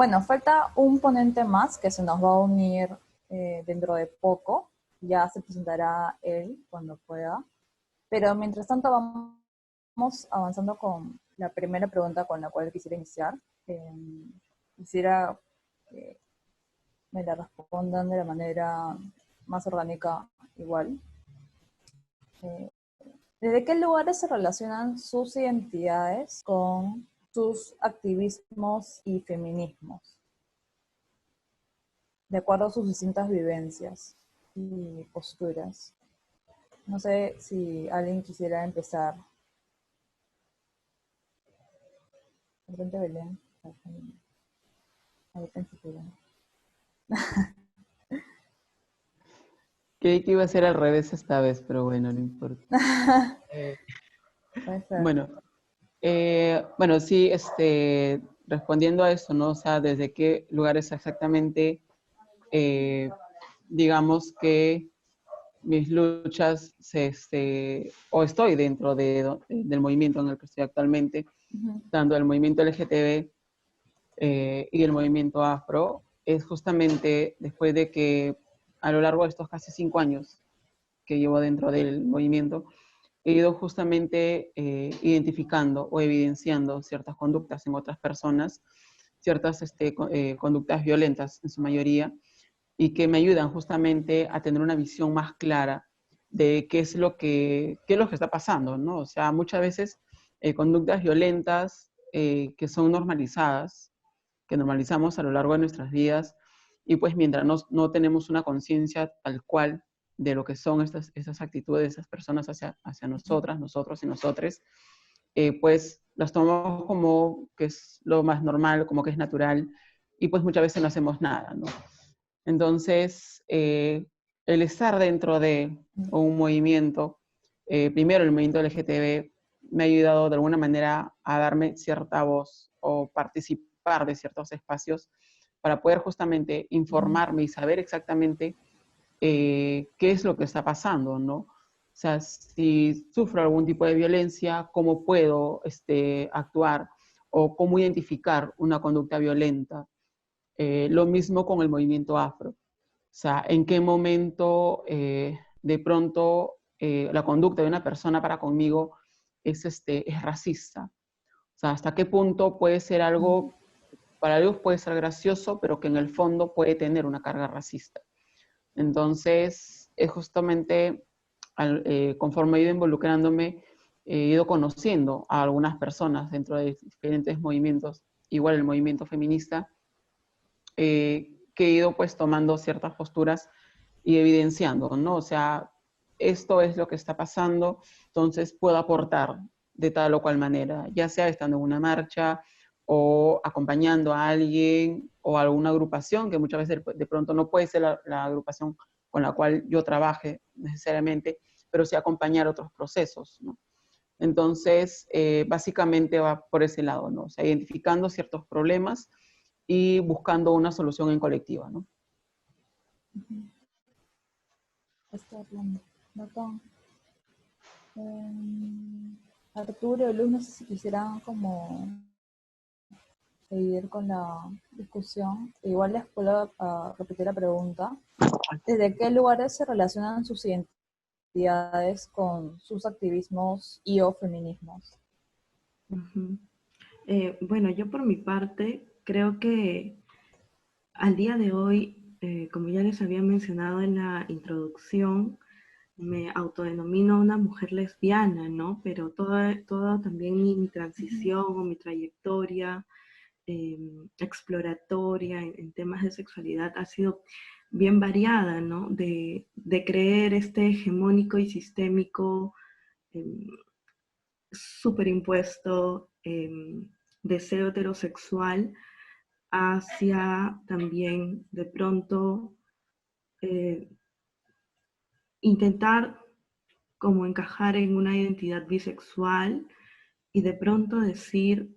Bueno, falta un ponente más que se nos va a unir dentro de poco. Ya se presentará él cuando pueda. Pero mientras tanto vamos avanzando con la primera pregunta con la cual quisiera iniciar. Eh, Quisiera que me la respondan de la manera más orgánica igual. Eh, ¿Desde qué lugares se relacionan sus identidades con sus activismos y feminismos? De acuerdo a sus distintas vivencias y posturas. No sé si alguien quisiera empezar. De repente Belén. Ahorita en futuro. Creí que iba a ser al revés esta vez, pero bueno, no importa. Eh, Puede ser. bueno, bueno, sí, respondiendo a eso, ¿no? O sea, desde qué lugares exactamente, eh, digamos que mis luchas, o estoy dentro del movimiento en el que estoy actualmente, Ujú. tanto el movimiento LGTB y el movimiento afro, es justamente después de que a lo largo de estos casi 5 años que llevo dentro del movimiento, he ido justamente identificando o evidenciando ciertas conductas en otras personas, ciertas conductas violentas en su mayoría, y que me ayudan justamente a tener una visión más clara de qué es lo que está pasando, ¿no? O sea, muchas veces conductas violentas que son normalizadas, que normalizamos a lo largo de nuestras vidas, y pues mientras no tenemos una conciencia tal cual de lo que son estas actitudes de esas personas hacia nosotras, nosotros y nosotres, pues las tomamos como que es lo más normal, como que es natural, y pues muchas veces no hacemos nada, ¿no? Entonces, el estar dentro de un movimiento, primero el movimiento LGTB, me ha ayudado de alguna manera a darme cierta voz o participar de ciertos espacios para poder justamente informarme y saber exactamente qué es lo que está pasando, ¿no? O sea, si sufro algún tipo de violencia, cómo puedo actuar o cómo identificar una conducta violenta. Lo mismo con el movimiento afro. O sea, en qué momento de pronto la conducta de una persona para conmigo es racista. O sea, hasta qué punto puede ser algo, para ellos puede ser gracioso, pero que en el fondo puede tener una carga racista. Entonces, es justamente conforme he ido involucrándome, he ido conociendo a algunas personas dentro de diferentes movimientos, igual el movimiento feminista, que he ido pues tomando ciertas posturas y evidenciando, ¿no? O sea, esto es lo que está pasando, entonces puedo aportar de tal o cual manera, ya sea estando en una marcha o acompañando a alguien o a alguna agrupación, que muchas veces de pronto no puede ser la agrupación con la cual yo trabaje necesariamente, pero sí acompañar otros procesos, ¿no? Entonces, básicamente va por ese lado, ¿no? O sea, identificando ciertos problemas y buscando una solución en colectiva, ¿no? Está hablando. Botón. Arturo y Luz, no sé si quisieran como seguir con la discusión. Igual les puedo repetir la pregunta. ¿Desde qué lugares se relacionan sus identidades con sus activismos y o feminismos? Ujú. Bueno, yo por mi parte creo que al día de hoy, como ya les había mencionado en la introducción, me autodenomino una mujer lesbiana, ¿no? Pero toda también mi transición o mi trayectoria exploratoria en temas de sexualidad ha sido bien variada, ¿no? De creer este hegemónico y sistémico eh, superimpuesto deseo heterosexual hacia también de pronto eh, intentar como encajar en una identidad bisexual y de pronto decir,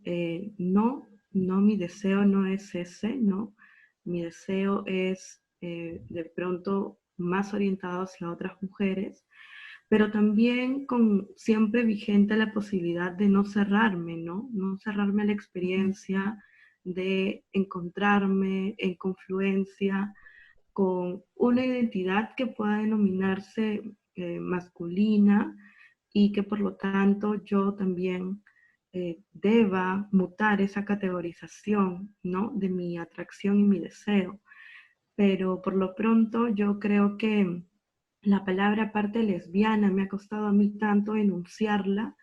no, no, mi deseo no es ese, ¿no? Mi deseo es de pronto más orientado hacia otras mujeres, pero también con siempre vigente la posibilidad de no cerrarme, ¿no? No cerrarme a la experiencia de encontrarme en confluencia con una identidad que pueda denominarse masculina y que por lo tanto yo también deba mutar esa categorización, ¿no? De mi atracción y mi deseo. Pero por lo pronto yo creo que la palabra parte lesbiana me ha costado a mí tanto enunciarla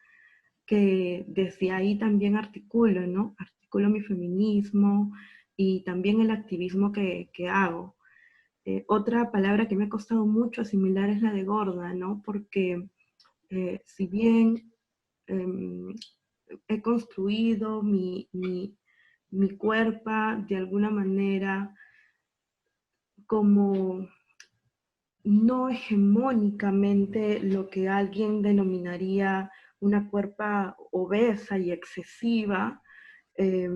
que desde ahí también articulo, ¿no? Articulo mi feminismo y también el activismo que hago. Otra palabra que me ha costado mucho asimilar es la de gorda, ¿no? Porque si bien eh, he construido mi cuerpo de alguna manera como no hegemónicamente lo que alguien denominaría una cuerpa obesa y excesiva, eh,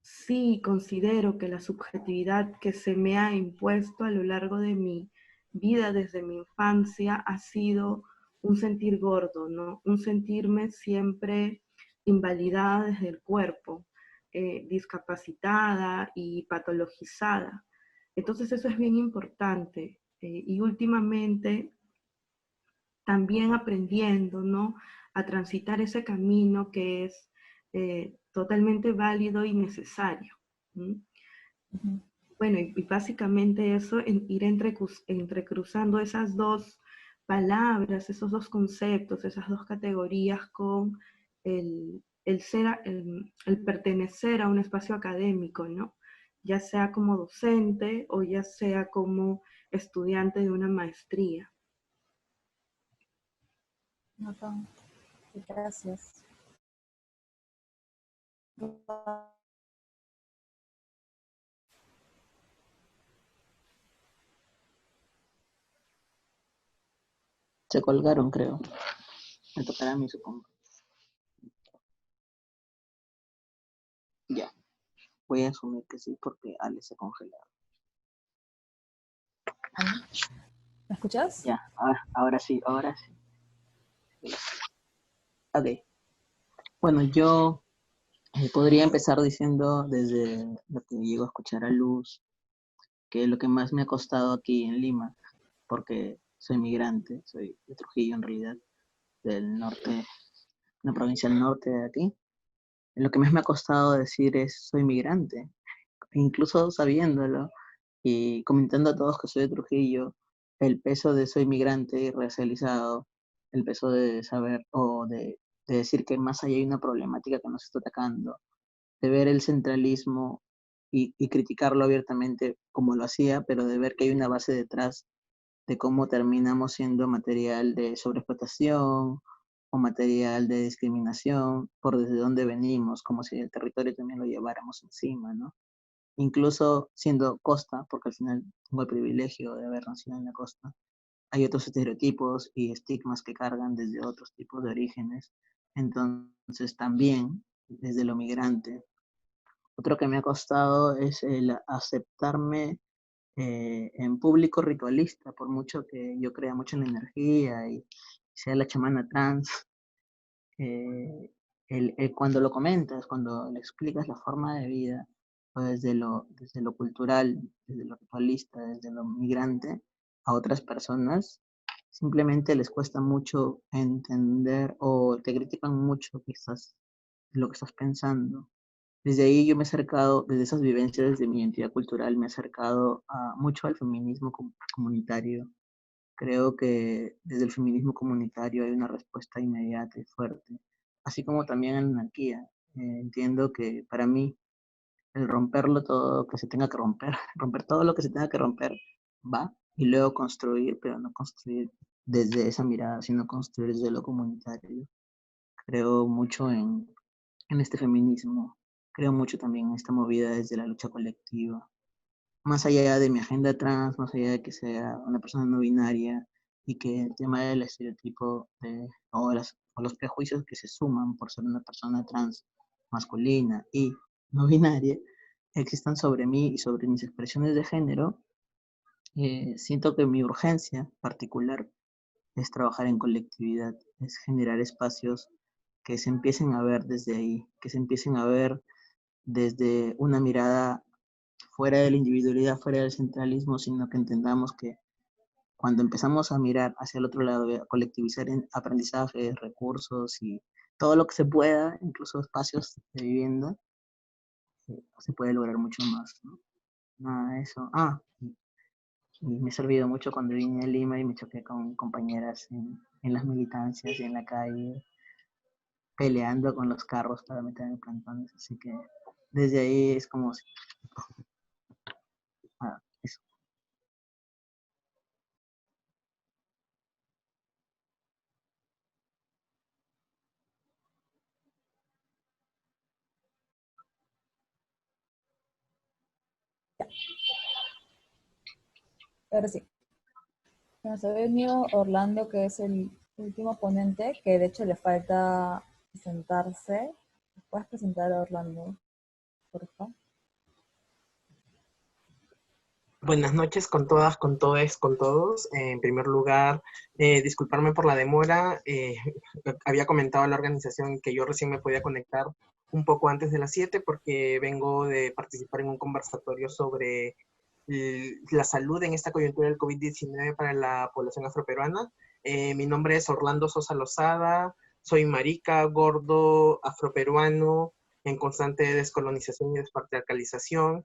sí considero que la subjetividad que se me ha impuesto a lo largo de mi vida desde mi infancia ha sido un sentir gordo, ¿no? Un sentirme siempre invalidada desde el cuerpo, discapacitada y patologizada. Entonces eso es bien importante. Y últimamente también aprendiendo, ¿no? A transitar ese camino que es totalmente válido y necesario. ¿Sí? Ujú. Bueno, y básicamente eso, ir entrecruzando esas dos palabras, esos dos conceptos, esas dos categorías con el pertenecer a un espacio académico, ¿no? Ya sea como docente o ya sea como estudiante de una maestría. No tanto. Gracias. Se colgaron, creo. Me tocará a mí, supongo. Ya, voy a asumir que sí, porque Ale se congeló. ¿Me escuchas? Ya, ahora sí, ahora sí. Ok. Bueno, yo podría empezar diciendo desde lo que llego a escuchar a Luz, que lo que más me ha costado aquí en Lima, porque soy migrante, soy de Trujillo en realidad, del norte, una provincia del norte de aquí. Lo que más me ha costado decir es soy migrante, incluso sabiéndolo y comentando a todos que soy de Trujillo, el peso de soy migrante y racializado, el peso de saber o de decir que más allá hay una problemática que nos está atacando, de ver el centralismo y criticarlo abiertamente como lo hacía, pero de ver que hay una base detrás de cómo terminamos siendo material de sobreexplotación o material de discriminación por desde dónde venimos, como si el territorio también lo lleváramos encima, ¿no? Incluso siendo costa, porque al final tengo el privilegio de haber nacido en la costa, hay otros estereotipos y estigmas que cargan desde otros tipos de orígenes. Entonces también, desde lo migrante, otro que me ha costado es el aceptarme en público ritualista, por mucho que yo crea mucho en la energía y sea la chamana trans, cuando lo comentas, cuando le explicas la forma de vida, o desde lo cultural, desde lo ritualista, desde lo migrante, a otras personas, simplemente les cuesta mucho entender o te critican mucho lo que estás pensando. Desde ahí yo me he acercado, desde esas vivencias, desde mi identidad cultural, me he acercado mucho al feminismo comunitario. Creo que desde el feminismo comunitario hay una respuesta inmediata y fuerte, así como también en la anarquía. Entiendo que para mí el romperlo todo que se tenga que romper, romper todo lo que se tenga que romper, va, y luego construir, pero no construir desde esa mirada, sino construir desde lo comunitario. Creo mucho en este feminismo, creo mucho también en esta movida desde la lucha colectiva más allá de mi agenda trans, más allá de que sea una persona no binaria y que el tema del estereotipo o los prejuicios que se suman por ser una persona trans masculina y no binaria existan sobre mí y sobre mis expresiones de género, siento que mi urgencia particular es trabajar en colectividad, es generar espacios que se empiecen a ver desde ahí, que se empiecen a ver desde una mirada fuera de la individualidad, fuera del centralismo, sino que entendamos que cuando empezamos a mirar hacia el otro lado, a colectivizar en aprendizaje, recursos y todo lo que se pueda, incluso espacios de vivienda, se puede lograr mucho más, ¿no? Nada de eso. Y me ha servido mucho cuando vine a Lima y me choqué con compañeras en las militancias y en la calle, peleando con los carros para meter en plantones. Así que desde ahí es como eso. Ahora sí. Nos ha venido Orlando, que es el último ponente, que de hecho le falta presentarse. ¿Puedes presentar a Orlando, por favor? Buenas noches con todas, con todes, con todos. En primer lugar, disculparme por la demora. Había comentado a la organización que yo recién me podía conectar un poco antes de las 7 porque vengo de participar en un conversatorio sobre la salud en esta coyuntura del COVID-19 para la población afroperuana. Mi nombre es Orlando Sosa Lozada, soy marica, gordo, afroperuano, en constante descolonización y despatriarcalización.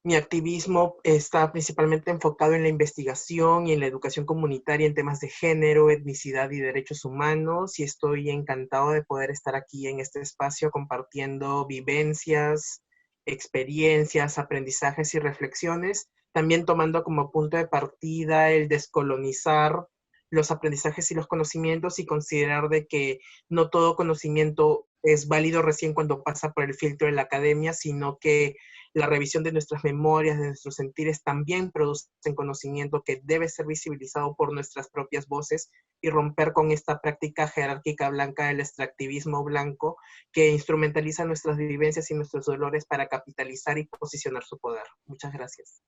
Mi activismo está principalmente enfocado en la investigación y en la educación comunitaria en temas de género, etnicidad y derechos humanos, y estoy encantado de poder estar aquí en este espacio compartiendo vivencias, experiencias, aprendizajes y reflexiones, también tomando como punto de partida el descolonizar los aprendizajes y los conocimientos y considerar de que no todo conocimiento es válido recién cuando pasa por el filtro de la academia, sino que la revisión de nuestras memorias, de nuestros sentires, también producen conocimiento que debe ser visibilizado por nuestras propias voces y romper con esta práctica jerárquica blanca del extractivismo blanco que instrumentaliza nuestras vivencias y nuestros dolores para capitalizar y posicionar su poder. Muchas gracias.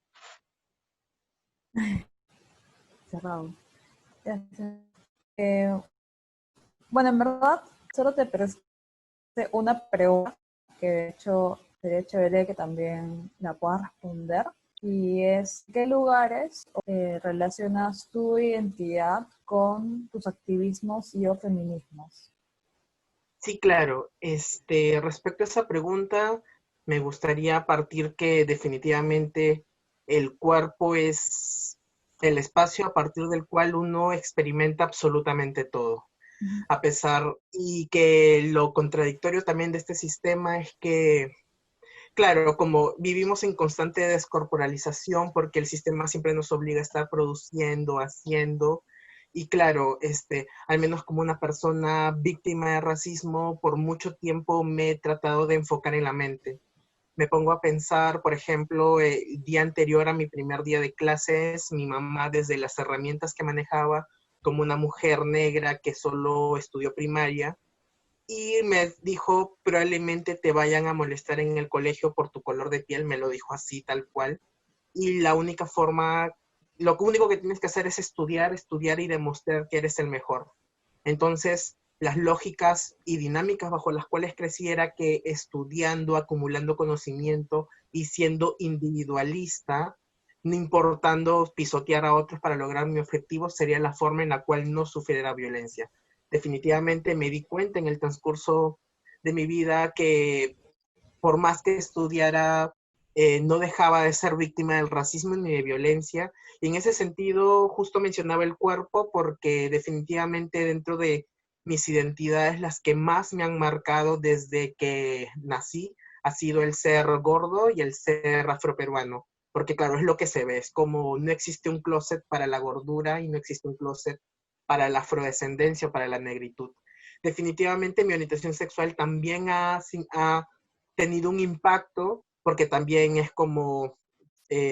Cerrado. Gracias. Bueno, en verdad, solo te presté una pregunta que de hecho sería chévere que también la puedas responder. Y es, ¿qué lugares relacionas tu identidad con tus activismos y o feminismos? Sí, claro. Respecto a esa pregunta, me gustaría partir que definitivamente el cuerpo es el espacio a partir del cual uno experimenta absolutamente todo. A pesar, y que lo contradictorio también de este sistema es que, claro, como vivimos en constante descorporalización porque el sistema siempre nos obliga a estar produciendo, haciendo, y claro, al menos como una persona víctima de racismo, por mucho tiempo me he tratado de enfocar en la mente. Me pongo a pensar, por ejemplo, el día anterior a mi primer día de clases, mi mamá desde las herramientas que manejaba, como una mujer negra que solo estudió primaria, y me dijo, probablemente te vayan a molestar en el colegio por tu color de piel, me lo dijo así, tal cual, y la única forma, lo único que tienes que hacer es estudiar, estudiar y demostrar que eres el mejor. Entonces, las lógicas y dinámicas bajo las cuales crecí era que estudiando, acumulando conocimiento y siendo individualista, no importando pisotear a otros para lograr mi objetivo, sería la forma en la cual no sufriera violencia. Definitivamente me di cuenta en el transcurso de mi vida que por más que estudiara, no dejaba de ser víctima del racismo ni de violencia. Y en ese sentido, justo mencionaba el cuerpo porque definitivamente dentro de mis identidades, las que más me han marcado desde que nací, ha sido el ser gordo y el ser afroperuano. Porque claro, es lo que se ve, es como no existe un closet para la gordura y no existe un closet para la afrodescendencia o para la negritud. Definitivamente mi orientación sexual también ha tenido un impacto, porque también es como,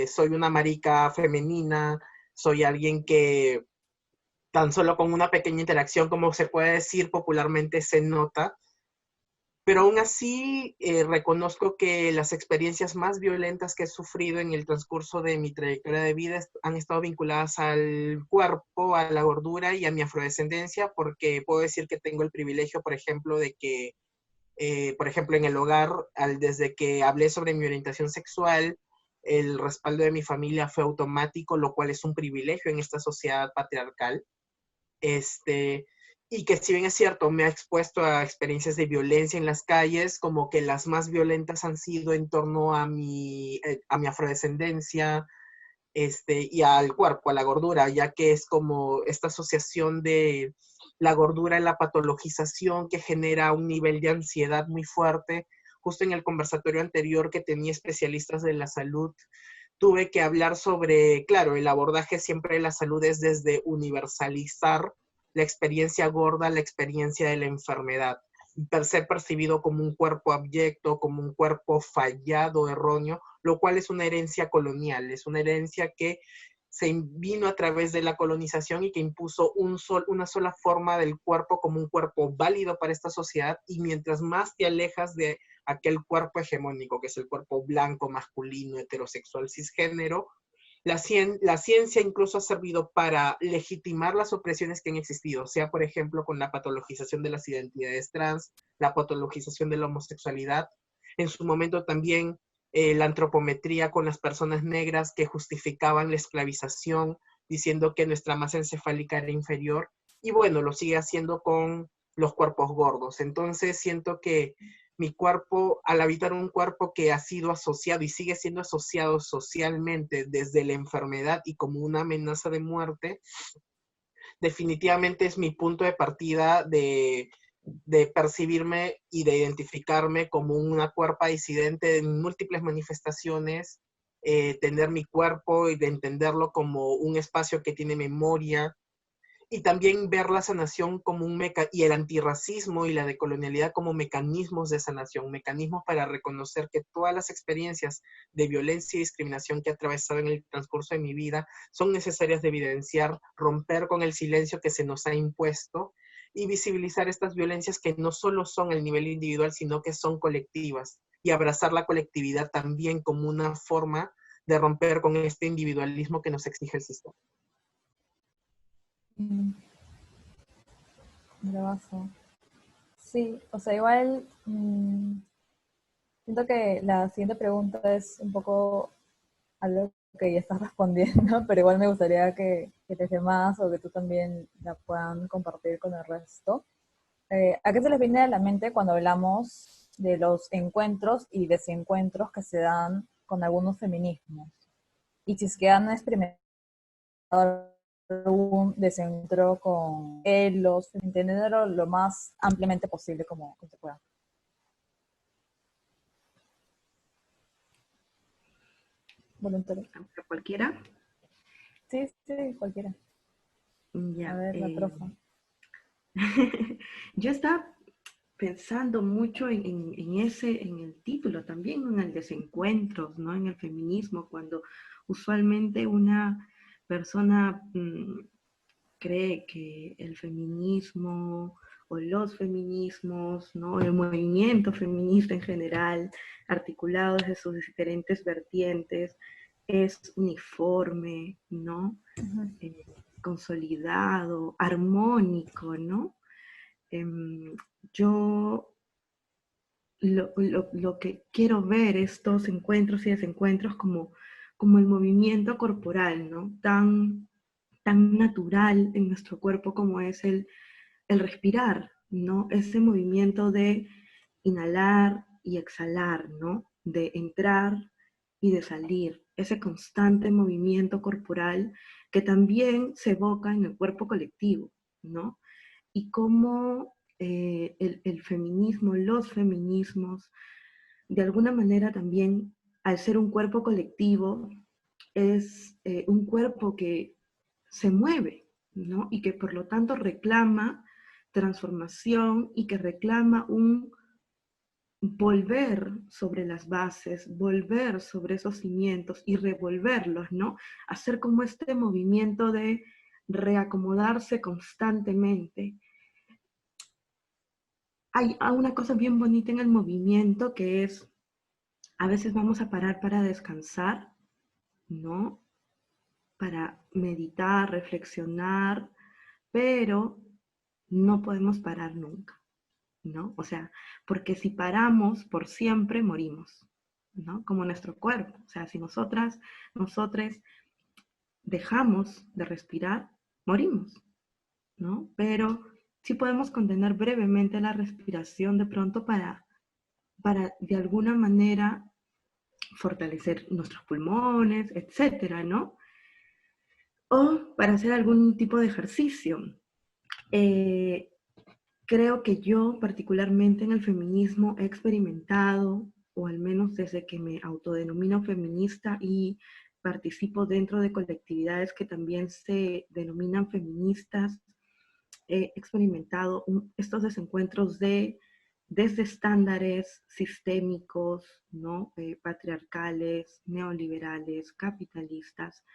soy una marica femenina, soy alguien que tan solo con una pequeña interacción, como se puede decir popularmente, se nota. Pero aún así, reconozco que las experiencias más violentas que he sufrido en el transcurso de mi trayectoria de vida han estado vinculadas al cuerpo, a la gordura y a mi afrodescendencia, porque puedo decir que tengo el privilegio, por ejemplo, de que Por ejemplo, en el hogar, desde que hablé sobre mi orientación sexual, el respaldo de mi familia fue automático, lo cual es un privilegio en esta sociedad patriarcal. Y que si bien es cierto, me ha expuesto a experiencias de violencia en las calles, como que las más violentas han sido en torno a mi afrodescendencia, y al cuerpo, a la gordura, ya que es como esta asociación de la gordura en la patologización que genera un nivel de ansiedad muy fuerte. Justo en el conversatorio anterior que tenía especialistas de la salud, tuve que hablar sobre, claro, el abordaje siempre de la salud es desde universalizar la experiencia gorda, la experiencia de la enfermedad, ser percibido como un cuerpo abyecto, como un cuerpo fallado, erróneo, lo cual es una herencia colonial, es una herencia que se vino a través de la colonización y que impuso una sola forma del cuerpo como un cuerpo válido para esta sociedad, y mientras más te alejas de aquel cuerpo hegemónico, que es el cuerpo blanco, masculino, heterosexual, cisgénero, la ciencia incluso ha servido para legitimar las opresiones que han existido, sea por ejemplo con la patologización de las identidades trans, la patologización de la homosexualidad, en su momento también la antropometría con las personas negras que justificaban la esclavización, diciendo que nuestra masa encefálica era inferior, y bueno, lo sigue haciendo con los cuerpos gordos. Entonces siento que mi cuerpo, al habitar un cuerpo que ha sido asociado y sigue siendo asociado socialmente desde la enfermedad y como una amenaza de muerte, definitivamente es mi punto de partida de percibirme y de identificarme como una cuerpa disidente en múltiples manifestaciones, tener mi cuerpo y de entenderlo como un espacio que tiene memoria, y también ver la sanación como y el antirracismo y la decolonialidad como mecanismos de sanación, mecanismos para reconocer que todas las experiencias de violencia y discriminación que he atravesado en el transcurso de mi vida son necesarias de evidenciar, romper con el silencio que se nos ha impuesto y visibilizar estas violencias que no solo son a nivel individual, sino que son colectivas, y abrazar la colectividad también como una forma de romper con este individualismo que nos exige el sistema. Bravazo. Sí, o sea, igual siento que la siguiente pregunta es un poco algo que ya estás respondiendo, pero igual me gustaría que te deje más o que tú también la puedan compartir con el resto. ¿A qué se les viene a la mente cuando hablamos de los encuentros y desencuentros que se dan con algunos feminismos? Y si es que han experimentado algún desencuentro con los, entenderlo lo más ampliamente posible como se pueda. Voluntario. ¿Cualquiera? Sí, sí, cualquiera. Ya, A ver, la profa. yo estaba pensando mucho en el título también, en el desencuentros, ¿no? En el feminismo, cuando usualmente una persona cree que el feminismo o los feminismos, ¿no? El movimiento feminista en general, articulado desde sus diferentes vertientes, es uniforme, ¿no? Consolidado, armónico, ¿no? Yo lo que quiero ver estos encuentros y desencuentros como el movimiento corporal, ¿no? Tan natural en nuestro cuerpo como es el respirar, ¿no? Ese movimiento de inhalar y exhalar, ¿no? De entrar y de salir, ese constante movimiento corporal que también se evoca en el cuerpo colectivo, ¿no? Y cómo el feminismo, los feminismos, de alguna manera también, al ser un cuerpo colectivo, es un cuerpo que se mueve, ¿no? Y que por lo tanto reclama transformación y que reclama un volver sobre las bases, volver sobre esos cimientos y revolverlos, ¿no? Hacer como este movimiento de reacomodarse constantemente. Hay una cosa bien bonita en el movimiento que es, a veces vamos a parar para descansar, ¿no? Para meditar, reflexionar, pero no podemos parar nunca. ¿no? O sea, porque si paramos por siempre, morimos, ¿no? Como nuestro cuerpo. O sea, si nosotros dejamos de respirar, morimos, ¿no? Pero sí podemos contener brevemente la respiración de pronto para de alguna manera fortalecer nuestros pulmones, etcétera, ¿no? O para hacer algún tipo de ejercicio. Eh, Creo que yo particularmente en el feminismo he experimentado, o al menos desde que me autodenomino feminista y participo dentro de colectividades que también se denominan feministas, he experimentado estos desencuentros desde estándares sistémicos, ¿no? Patriarcales, neoliberales, capitalistas,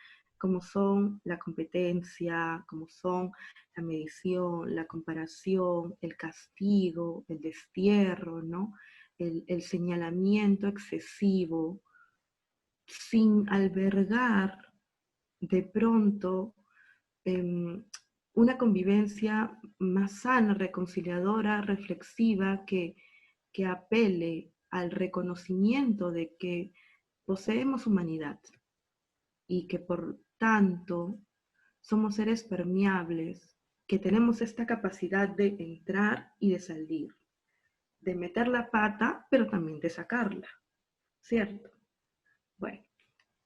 como son la competencia, como son la medición, la comparación, el castigo, el destierro, ¿no? El señalamiento excesivo, sin albergar de pronto eh, una convivencia más sana, reconciliadora, reflexiva, que apele al reconocimiento de que poseemos humanidad y que por tanto somos seres permeables, que tenemos esta capacidad de entrar y de salir, de meter la pata, pero también de sacarla, ¿cierto? Bueno,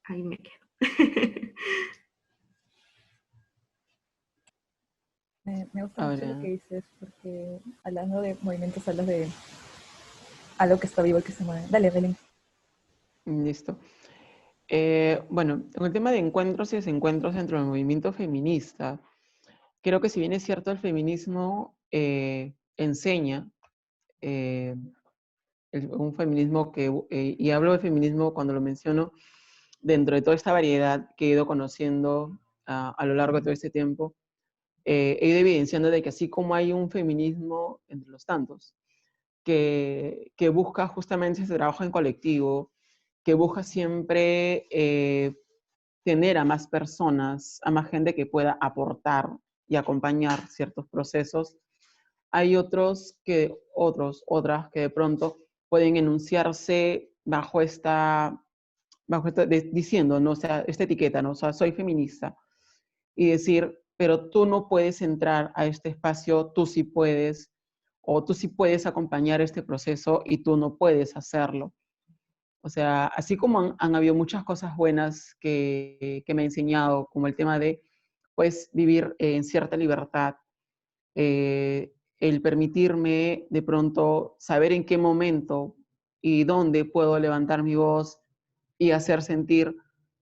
ahí me quedo. Me gusta mucho lo Ahora, que dices, porque hablando de movimientos, hablas de algo que está vivo y que se mueve. Dale, Belén. listo. Bueno, con el tema de encuentros y desencuentros dentro del movimiento feminista, creo que si bien es cierto, el feminismo enseña eh, un feminismo y hablo de feminismo cuando lo menciono, dentro de toda esta variedad que he ido conociendo a lo largo de todo este tiempo, he ido evidenciando de que así como hay un feminismo entre los tantos, que busca justamente ese trabajo en colectivo, que busca siempre tener a más personas, a más gente que pueda aportar y acompañar ciertos procesos. Hay otras que de pronto pueden enunciarse diciendo, ¿no? O sea, esta etiqueta, ¿no? O sea, soy feminista. Y decir, pero tú no puedes entrar a este espacio, tú sí puedes, o tú sí puedes acompañar este proceso y tú no puedes hacerlo. O sea, así como han habido muchas cosas buenas que me ha enseñado, como el tema de, pues, vivir en cierta libertad, el permitirme de pronto saber en qué momento y dónde puedo levantar mi voz y hacer sentir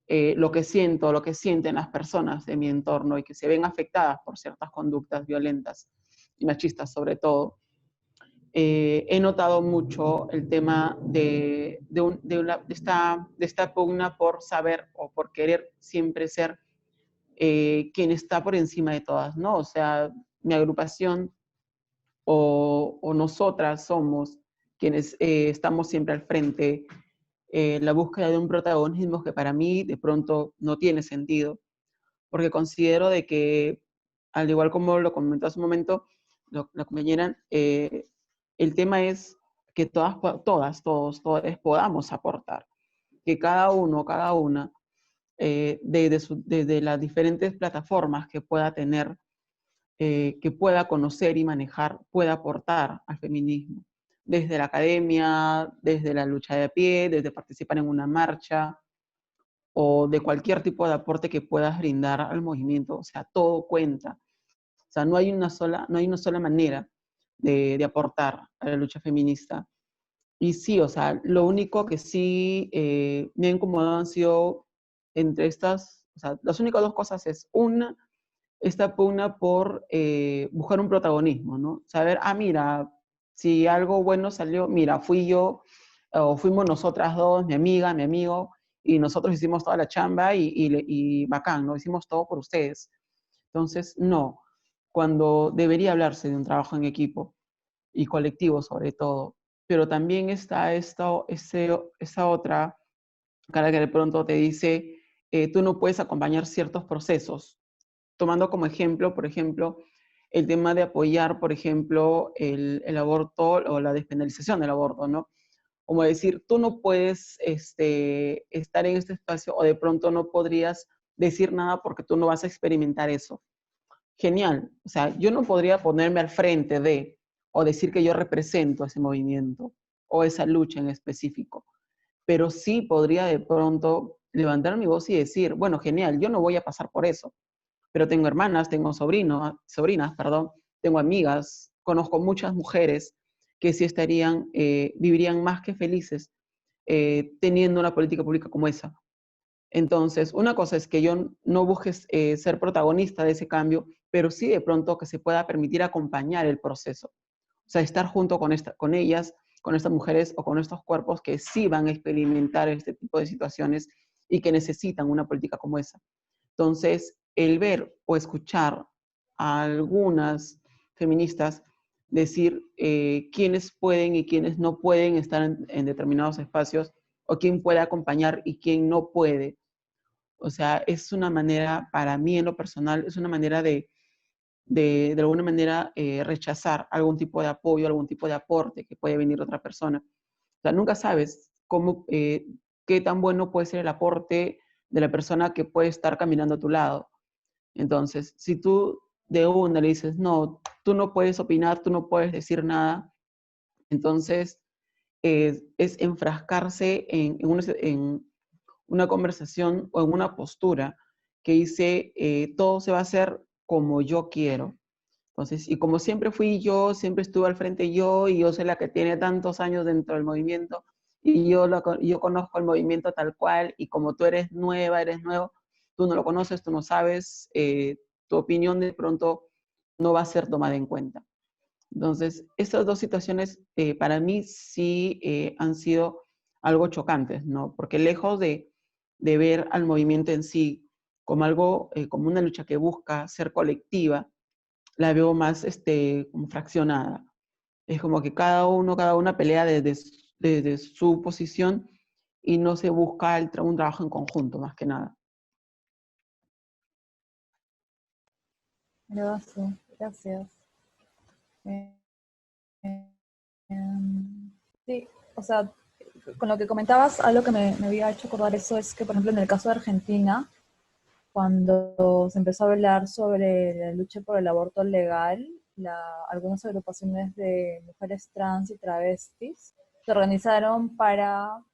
lo que siento, lo que sienten las personas de mi entorno y que se ven afectadas por ciertas conductas violentas y machistas sobre todo. He notado mucho el tema de esta pugna por saber o por querer siempre ser quien está por encima de todas, ¿no? O sea, mi agrupación o nosotras somos quienes estamos siempre al frente, la búsqueda de un protagonismo que para mí de pronto no tiene sentido, porque considero de que, al igual como lo comentó hace un momento la compañera, el tema es que todos podamos aportar, que cada uno, cada una, desde las diferentes plataformas que pueda tener, que pueda conocer y manejar, pueda aportar al feminismo. Desde la academia, desde la lucha de a pie, desde participar en una marcha o de cualquier tipo de aporte que puedas brindar al movimiento. O sea, todo cuenta. O sea, no hay una sola manera de aportar a la lucha feminista. Y sí, o sea, lo único que sí me ha incomodado han sido entre estas, o sea, las únicas dos cosas es una, esta pugna por buscar un protagonismo, ¿no? Saber, mira, si algo bueno salió, mira, fui yo, o fuimos nosotras dos, mi amiga, mi amigo, y nosotros hicimos toda la chamba y bacán, ¿no? Hicimos todo por ustedes. Entonces, no, cuando debería hablarse de un trabajo en equipo y colectivo sobre todo, pero también está esa otra cara que de pronto te dice, tú no puedes acompañar ciertos procesos, tomando como ejemplo, por ejemplo, el tema de apoyar, por ejemplo, el aborto o la despenalización del aborto, ¿no? Como decir, tú no puedes estar en este espacio o de pronto no podrías decir nada porque tú no vas a experimentar eso. Genial. O sea, yo no podría ponerme al frente de o decir que yo represento ese movimiento o esa lucha en específico, pero sí podría de pronto levantar mi voz y decir, bueno, genial, yo no voy a pasar por eso, pero tengo hermanas, tengo sobrinas, perdón, tengo amigas, conozco muchas mujeres que sí vivirían más que felices teniendo una política pública como esa. Entonces, una cosa es que yo no busque ser protagonista de ese cambio, pero sí de pronto que se pueda permitir acompañar el proceso. O sea, estar junto con ellas, con estas mujeres o con estos cuerpos que sí van a experimentar este tipo de situaciones y que necesitan una política como esa. Entonces, el ver o escuchar a algunas feministas decir quiénes pueden y quiénes no pueden estar en determinados espacios o quién puede acompañar y quién no puede. O sea, es una manera, para mí en lo personal, es una manera de alguna manera rechazar algún tipo de apoyo, algún tipo de aporte que puede venir de otra persona. O sea, nunca sabes qué tan bueno puede ser el aporte de la persona que puede estar caminando a tu lado. Entonces, si tú de una le dices, no, tú no puedes opinar, tú no puedes decir nada, entonces es enfrascarse en una conversación o en una postura que dice, todo se va a hacer como yo quiero. Entonces, y como siempre fui yo, siempre estuve al frente yo, y yo soy la que tiene tantos años dentro del movimiento, y yo conozco el movimiento tal cual, y como tú eres nueva, eres nuevo, tú no lo conoces, tú no sabes, tu opinión de pronto no va a ser tomada en cuenta. Entonces, estas dos situaciones para mí sí han sido algo chocantes, ¿no? Porque lejos de ver al movimiento en sí como algo, como una lucha que busca ser colectiva, la veo más como fraccionada. Es como que cada una pelea desde su posición y no se busca un trabajo en conjunto, más que nada. Gracias, gracias. Sí, o sea, con lo que comentabas, algo que me había hecho acordar eso es que, por ejemplo, en el caso de Argentina, cuando se empezó a hablar sobre la lucha por el aborto legal, algunas agrupaciones de mujeres trans y travestis se organizaron para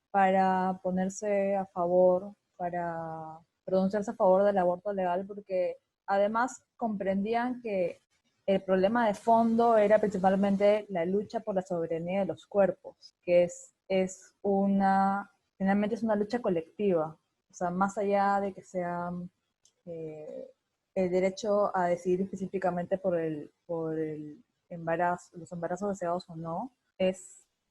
ponerse a favor, para pronunciarse a favor del aborto legal, porque además comprendían que el problema de fondo era principalmente la lucha por la soberanía de los cuerpos, que finalmente es una lucha colectiva. O sea, más allá de que sea el derecho a decidir específicamente por el embarazo, los embarazos deseados o no,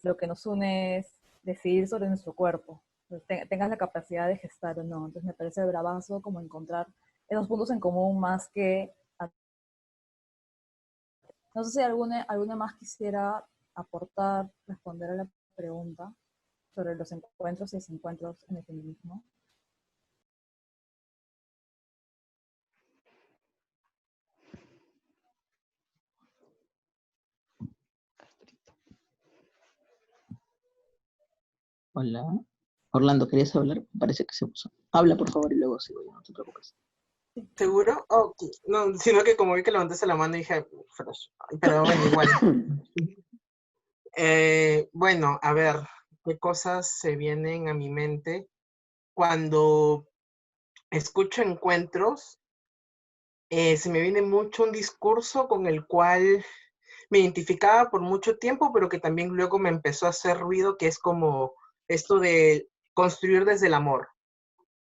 lo que nos une es decidir sobre nuestro cuerpo, tengas la capacidad de gestar o no. Entonces me parece bravazo como encontrar esos puntos en común más que... No sé si alguna más quisiera aportar, responder a la pregunta sobre los encuentros y desencuentros en el feminismo. Hola. Orlando, ¿querías hablar? Parece que se puso. Habla, por favor, y luego sigo yo, no te preocupes. ¿Seguro? Ok. No, sino que como vi que levantaste la mano dije, fresh. Pero bueno, igual. Bueno, a ver, ¿qué cosas se vienen a mi mente cuando escucho encuentros? Se me viene mucho un discurso con el cual me identificaba por mucho tiempo, pero que también luego me empezó a hacer ruido, que es como esto de construir desde el amor.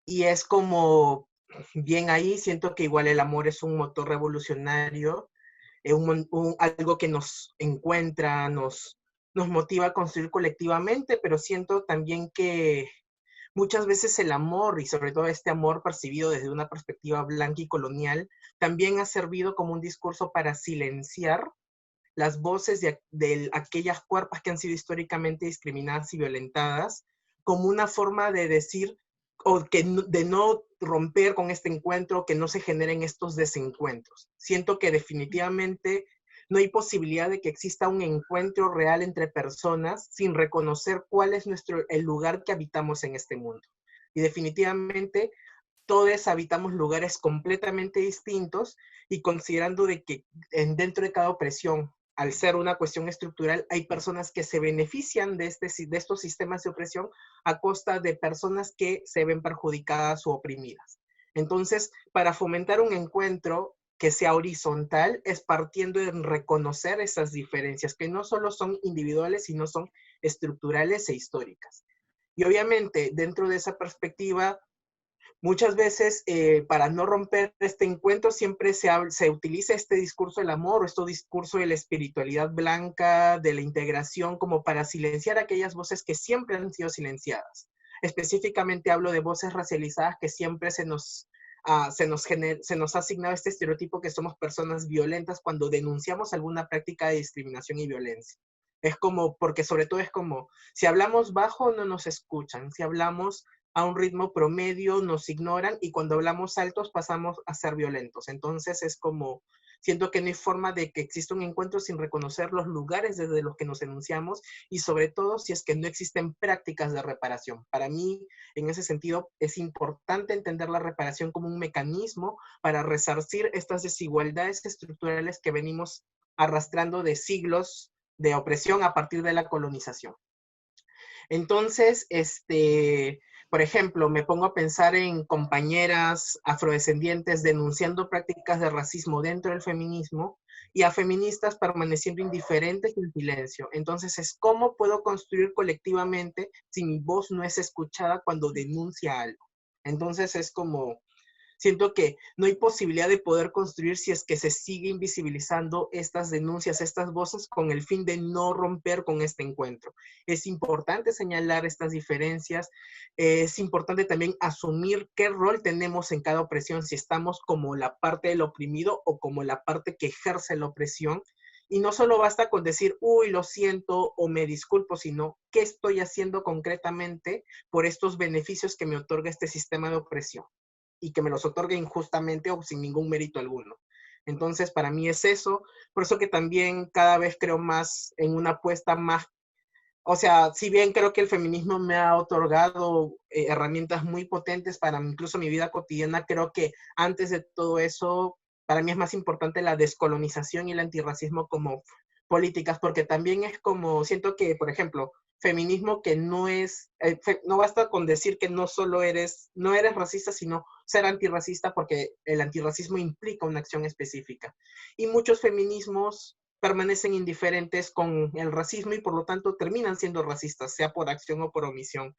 Y es como, bien ahí, siento que igual el amor es un motor revolucionario, algo que nos encuentra, nos motiva a construir colectivamente, pero siento también que muchas veces el amor, y sobre todo este amor percibido desde una perspectiva blanca y colonial, también ha servido como un discurso para silenciar las voces de aquellas cuerpos que han sido históricamente discriminadas y violentadas, como una forma de decir, o que de no romper con este encuentro, que no se generen estos desencuentros. Siento que definitivamente no hay posibilidad de que exista un encuentro real entre personas sin reconocer cuál es el lugar que habitamos en este mundo. Y definitivamente todos habitamos lugares completamente distintos y considerando de que dentro de cada opresión, al ser una cuestión estructural, hay personas que se benefician de estos sistemas de opresión a costa de personas que se ven perjudicadas o oprimidas. Entonces, para fomentar un encuentro que sea horizontal, es partiendo de reconocer esas diferencias, que no solo son individuales, sino son estructurales e históricas. Y obviamente, dentro de esa perspectiva, muchas veces, para no romper este encuentro, siempre se utiliza este discurso del amor o este discurso de la espiritualidad blanca, de la integración, como para silenciar aquellas voces que siempre han sido silenciadas. Específicamente hablo de voces racializadas que siempre se nos ha asignado este estereotipo que somos personas violentas cuando denunciamos alguna práctica de discriminación y violencia. Es como, porque sobre todo es como, si hablamos bajo no nos escuchan, si hablamos a un ritmo promedio nos ignoran y cuando hablamos altos pasamos a ser violentos. Entonces es como, siento que no hay forma de que exista un encuentro sin reconocer los lugares desde los que nos enunciamos y sobre todo si es que no existen prácticas de reparación. Para mí, en ese sentido, es importante entender la reparación como un mecanismo para resarcir estas desigualdades estructurales que venimos arrastrando de siglos de opresión a partir de la colonización. Entonces, por ejemplo, me pongo a pensar en compañeras afrodescendientes denunciando prácticas de racismo dentro del feminismo y a feministas permaneciendo indiferentes y en silencio. Entonces, es cómo puedo construir colectivamente si mi voz no es escuchada cuando denuncia algo. Entonces, es como, siento que no hay posibilidad de poder construir si es que se sigue invisibilizando estas denuncias, estas voces, con el fin de no romper con este encuentro. Es importante señalar estas diferencias, es importante también asumir qué rol tenemos en cada opresión, si estamos como la parte del oprimido o como la parte que ejerce la opresión. Y no solo basta con decir, uy, lo siento o me disculpo, sino qué estoy haciendo concretamente por estos beneficios que me otorga este sistema de opresión y que me los otorgue injustamente o sin ningún mérito alguno. Entonces, para mí es eso. Por eso que también cada vez creo más en una apuesta más, o sea, si bien creo que el feminismo me ha otorgado herramientas muy potentes para incluso mi vida cotidiana, creo que antes de todo eso, para mí es más importante la descolonización y el antirracismo como políticas, porque también es como, siento que, por ejemplo, feminismo que no es, no basta con decir que no solo no eres racista, sino ser antirracista, porque el antirracismo implica una acción específica. Y muchos feminismos permanecen indiferentes con el racismo y por lo tanto terminan siendo racistas, sea por acción o por omisión.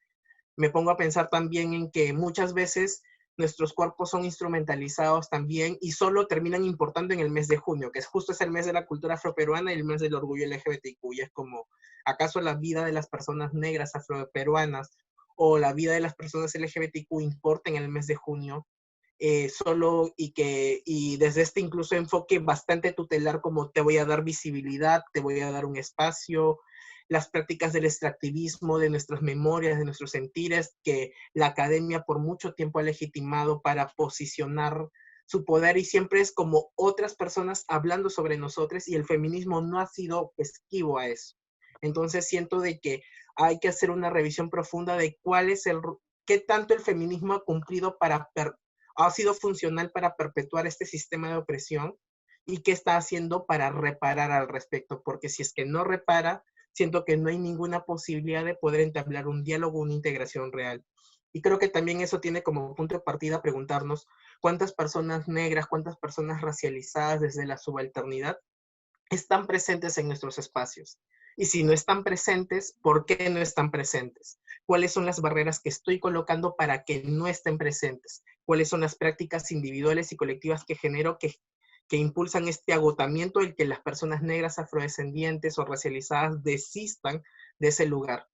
Me pongo a pensar también en que muchas veces nuestros cuerpos son instrumentalizados también y solo terminan importando en el mes de junio, que justo es el mes de la cultura afroperuana y el mes del orgullo LGBTQ. Y es como, ¿acaso la vida de las personas negras afroperuanas o la vida de las personas LGBTQ importa en el mes de junio? Solo y desde este incluso enfoque bastante tutelar, como te voy a dar visibilidad, te voy a dar un espacio, las prácticas del extractivismo, de nuestras memorias, de nuestros sentires, que la academia por mucho tiempo ha legitimado para posicionar su poder y siempre es como otras personas hablando sobre nosotros y el feminismo no ha sido esquivo a eso. Entonces siento de que hay que hacer una revisión profunda de qué tanto el feminismo ha cumplido ha sido funcional para perpetuar este sistema de opresión y qué está haciendo para reparar al respecto, porque si es que no repara, siento que no hay ninguna posibilidad de poder entablar un diálogo, una integración real. Y creo que también eso tiene como punto de partida preguntarnos cuántas personas negras, cuántas personas racializadas desde la subalternidad están presentes en nuestros espacios. Y si no están presentes, ¿por qué no están presentes? ¿Cuáles son las barreras que estoy colocando para que no estén presentes? ¿Cuáles son las prácticas individuales y colectivas que genero que impulsan este agotamiento del que las personas negras, afrodescendientes o racializadas desistan de ese lugar?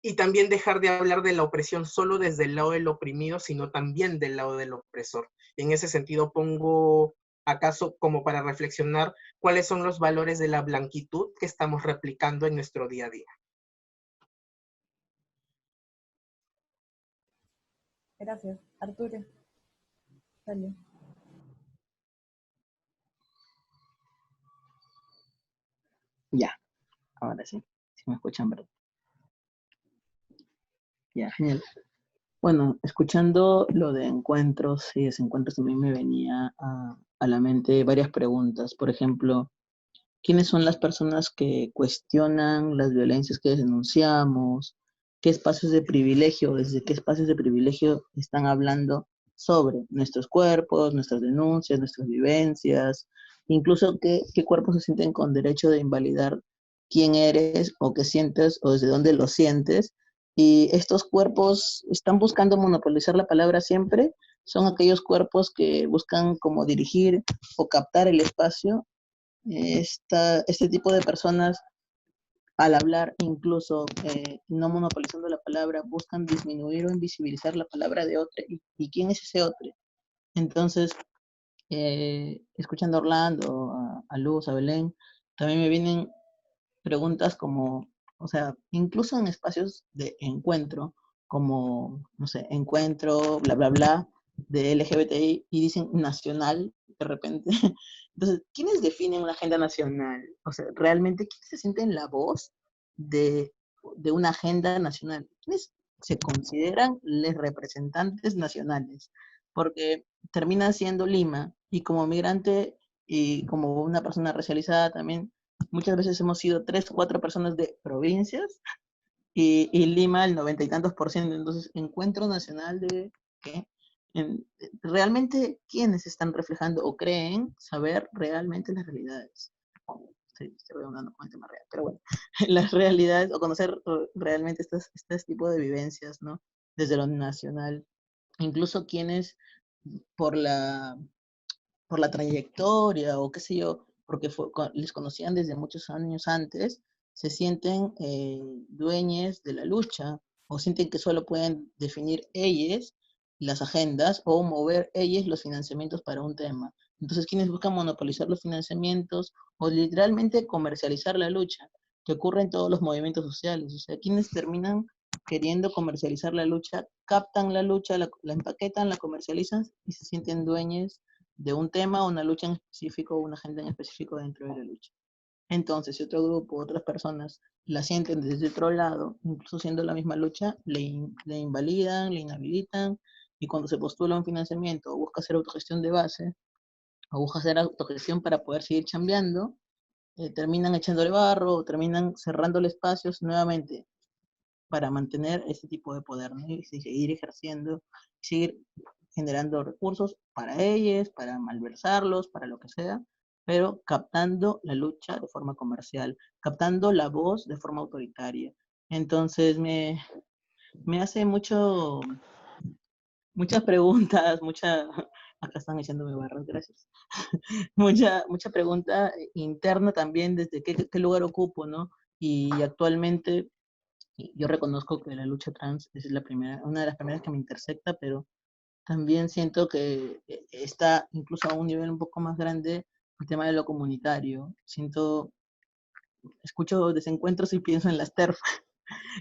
Y también dejar de hablar de la opresión solo desde el lado del oprimido, sino también del lado del opresor. En ese sentido pongo acaso como para reflexionar cuáles son los valores de la blanquitud que estamos replicando en nuestro día a día. Gracias. Arturo, dale. Ya, ahora sí. Si me escuchan, ¿verdad? Ya, genial. Bueno, escuchando lo de encuentros y desencuentros también me venía a la mente varias preguntas. Por ejemplo, ¿quiénes son las personas que cuestionan las violencias que denunciamos? ¿Qué espacios de privilegio, desde qué espacios de privilegio están hablando sobre nuestros cuerpos, nuestras denuncias, nuestras vivencias? Incluso qué cuerpos se sienten con derecho de invalidar quién eres o qué sientes o desde dónde lo sientes. Y estos cuerpos están buscando monopolizar la palabra siempre. Son aquellos cuerpos que buscan como dirigir o captar el espacio. Este tipo de personas, al hablar, incluso no monopolizando la palabra, buscan disminuir o invisibilizar la palabra de otro. ¿Y quién es ese otro? Entonces, escuchando a Orlando, a Luz, a Belén, también me vienen preguntas como, o sea, incluso en espacios de encuentro, como, no sé, encuentro, bla, bla, bla, de LGBTI, y dicen nacional, de repente. Entonces, ¿quiénes definen una agenda nacional? O sea, ¿realmente quiénes se sienten la voz de, de una agenda nacional? ¿Quiénes se consideran los representantes nacionales? Porque termina siendo Lima, y como migrante y como una persona racializada también, muchas veces hemos sido 3 o 4 personas de provincias y Lima el 90 y tantos %. Entonces, encuentro nacional de que realmente quiénes están reflejando o creen saber realmente las realidades. Estoy redundando con el tema real, pero bueno, las realidades o conocer realmente este tipo de vivencias, ¿no? Desde lo nacional. Incluso quienes por la trayectoria o qué sé yo, porque les conocían desde muchos años antes, se sienten dueños de la lucha o sienten que solo pueden definir ellos las agendas o mover ellos los financiamientos para un tema. Entonces, quienes buscan monopolizar los financiamientos o literalmente comercializar la lucha, que ocurre en todos los movimientos sociales. O sea, quienes terminan queriendo comercializar la lucha, captan la lucha, la empaquetan, la comercializan y se sienten dueños de un tema, una lucha en específico, una agenda en específico dentro de la lucha. Entonces, si otro grupo, otras personas la sienten desde otro lado, incluso siendo la misma lucha, le invalidan, le inhabilitan, y cuando se postula un financiamiento o busca hacer autogestión de base, o busca hacer autogestión para poder seguir chambeando, terminan echándole barro, o terminan cerrándole espacios nuevamente para mantener ese tipo de poder, ¿no? Y seguir ejerciendo, seguir generando recursos para ellos, para malversarlos, para lo que sea, pero captando la lucha de forma comercial, captando la voz de forma autoritaria. Entonces me hace muchas preguntas, acá están echándome barras, gracias. Mucha pregunta interna también desde qué lugar ocupo, ¿no? Y actualmente yo reconozco que la lucha trans es una de las primeras que me intersecta, pero también siento que está incluso a un nivel un poco más grande el tema de lo comunitario. Escucho desencuentros y pienso en las TERF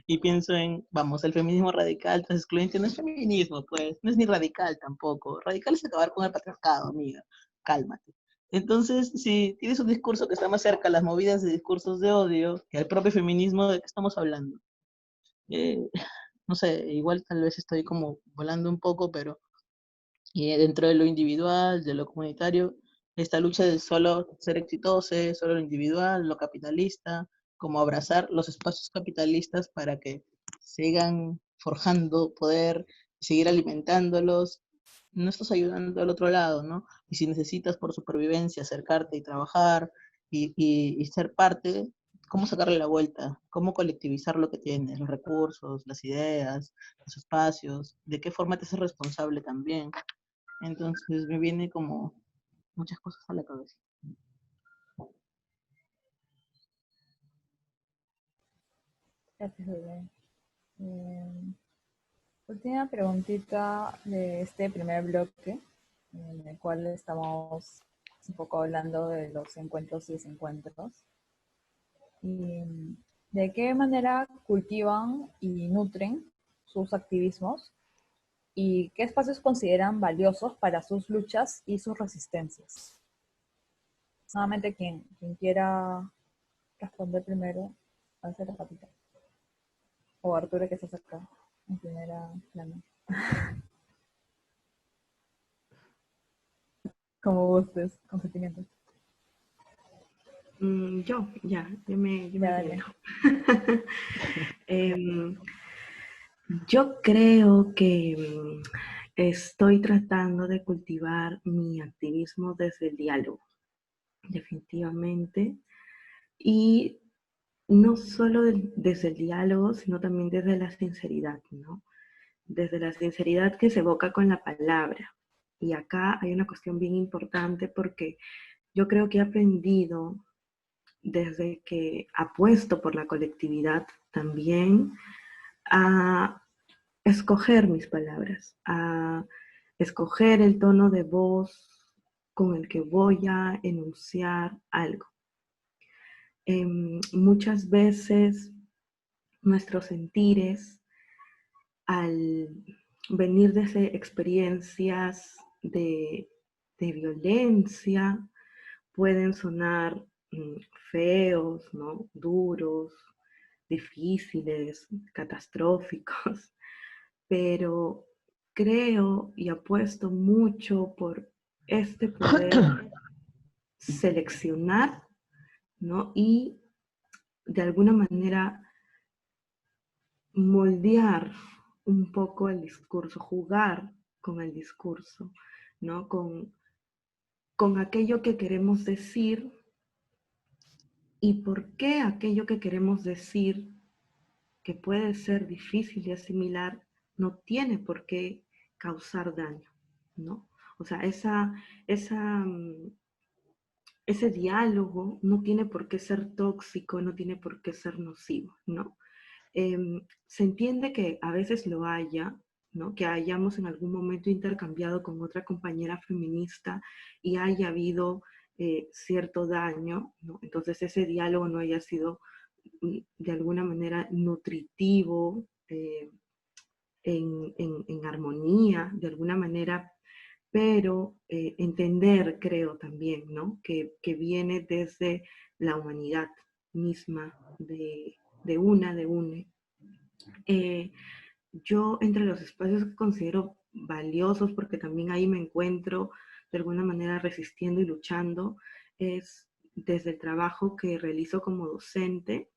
y pienso en, vamos, el feminismo radical, trans excluyente no es feminismo, pues, no es ni radical tampoco. Radical es acabar con el patriarcado, amiga, cálmate. Entonces, si tienes un discurso que está más cerca a las movidas de discursos de odio que al propio feminismo, ¿de qué estamos hablando? Eh, no sé, igual tal vez estoy como volando un poco, pero dentro de lo individual, de lo comunitario, esta lucha de solo ser exitoso, solo lo individual, lo capitalista, como abrazar los espacios capitalistas para que sigan forjando poder, seguir alimentándolos, no estás ayudando al otro lado, ¿no? Y si necesitas por supervivencia acercarte y trabajar y ser parte, ¿cómo sacarle la vuelta? ¿Cómo colectivizar lo que tienes? Los recursos, las ideas, los espacios, ¿de qué forma te haces responsable también? Entonces me viene como muchas cosas a la cabeza. Gracias, Belén. Última preguntita de este primer bloque, en el cual estamos un poco hablando de los encuentros y desencuentros. Y ¿de qué manera cultivan y nutren sus activismos ¿Y qué espacios consideran valiosos para sus luchas y sus resistencias? Nuevamente, quien quiera responder primero, hace la capita. O Arturo, que se acerca en primera plana. Como gustes, con sentimientos. Yo me Ya, dale. dejo. Yo creo que estoy tratando de cultivar mi activismo desde el diálogo, definitivamente. Y no solo desde el diálogo, sino también desde la sinceridad, ¿no? Desde la sinceridad que se evoca con la palabra. Y acá hay una cuestión bien importante porque yo creo que he aprendido desde que apuesto por la colectividad también a escoger mis palabras, a escoger el tono de voz con el que voy a enunciar algo. Muchas veces nuestros sentires, al venir desde experiencias de violencia, pueden sonar feos, ¿no? Duros, difíciles, catastróficos, pero creo y apuesto mucho por este poder seleccionar, ¿no? Y de alguna manera moldear un poco el discurso, jugar con el discurso, ¿no? Con aquello que queremos decir y por qué aquello que queremos decir, que puede ser difícil de asimilar, no tiene por qué causar daño, ¿no? O sea, ese diálogo no tiene por qué ser tóxico, no tiene por qué ser nocivo, ¿no? Se entiende que a veces lo haya, ¿no? Que hayamos en algún momento intercambiado con otra compañera feminista y haya habido cierto daño, ¿no? Entonces ese diálogo no haya sido de alguna manera nutritivo, en armonía, de alguna manera, pero entender, creo también, ¿no? Que viene desde la humanidad misma de una, de une. Yo entre los espacios que considero valiosos, porque también ahí me encuentro de alguna manera resistiendo y luchando, es desde el trabajo que realizo como docente.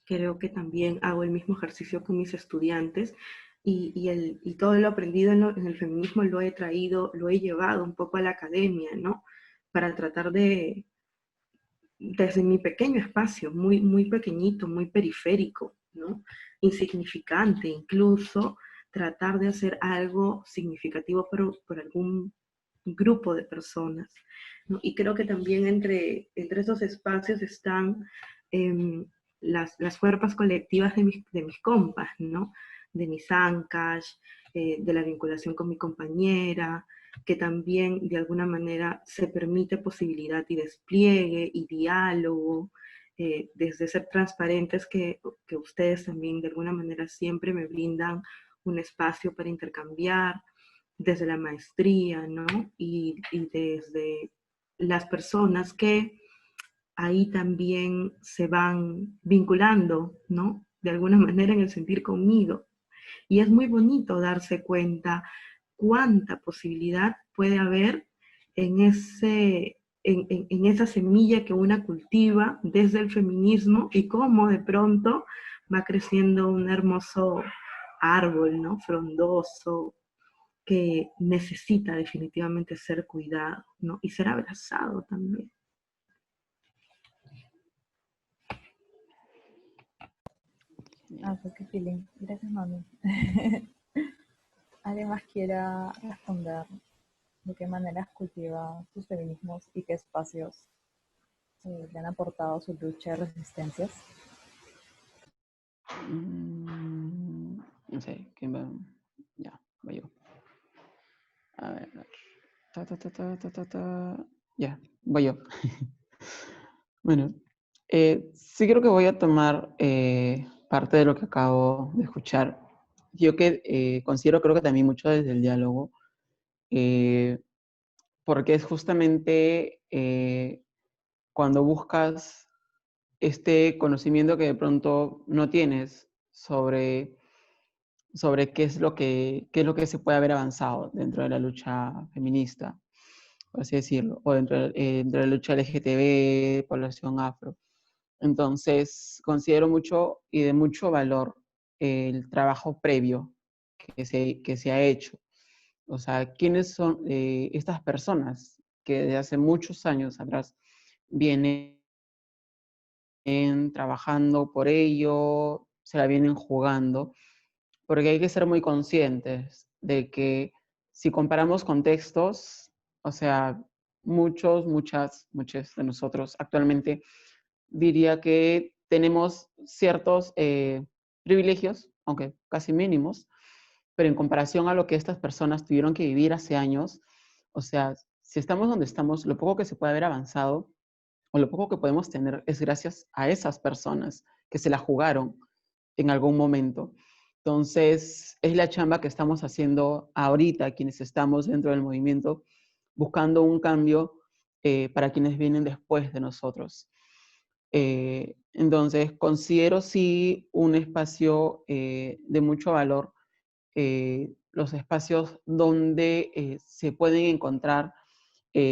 Creo que también hago el mismo ejercicio con mis estudiantes y todo lo aprendido en el feminismo lo he traído, lo he llevado un poco a la academia, ¿no? Para tratar de, desde mi pequeño espacio, muy, muy pequeñito, muy periférico, ¿no? Insignificante incluso, tratar de hacer algo significativo por algún grupo de personas, ¿no? Y creo que también entre esos espacios están las cuerpas colectivas de mis compas, ¿no? De mis ancas, de la vinculación con mi compañera, que también de alguna manera se permite posibilidad y despliegue y diálogo, desde ser transparentes que ustedes también de alguna manera siempre me brindan un espacio para intercambiar, desde la maestría, ¿no? Y desde las personas que ahí también se van vinculando, ¿no? De alguna manera en el sentir conmigo. Y es muy bonito darse cuenta cuánta posibilidad puede haber en, en esa semilla que una cultiva desde el feminismo y cómo de pronto va creciendo un hermoso árbol, ¿no? Frondoso, que necesita definitivamente ser cuidado, ¿no? Y ser abrazado también. Ah, pues qué feeling. Gracias, mami. ¿Alguien más quiera responder de qué maneras cultiva sus feminismos y qué espacios le han aportado su lucha y resistencias? No sé, ¿quién va? Ya, voy yo. A ver. Ya, voy yo. Bueno, sí creo que voy a tomar parte de lo que acabo de escuchar yo que considero, creo que también mucho desde el diálogo, eh, porque es justamente cuando buscas este conocimiento que de pronto no tienes sobre qué es lo que se puede haber avanzado dentro de la lucha feminista, por así decirlo, o dentro de la lucha LGTB, población afro. Entonces, considero mucho y de mucho valor el trabajo previo que se ha hecho. O sea, ¿quiénes son estas personas que desde hace muchos años atrás vienen trabajando por ello, se la vienen jugando? Porque hay que ser muy conscientes de que si comparamos contextos, o sea, muchos de nosotros actualmente diría que tenemos ciertos privilegios, aunque casi mínimos, pero en comparación a lo que estas personas tuvieron que vivir hace años, o sea, si estamos donde estamos, lo poco que se puede haber avanzado o lo poco que podemos tener es gracias a esas personas que se la jugaron en algún momento. Entonces, es la chamba que estamos haciendo ahorita, quienes estamos dentro del movimiento, buscando un cambio para quienes vienen después de nosotros. Entonces, considero sí un espacio de mucho valor, los espacios donde se pueden encontrar,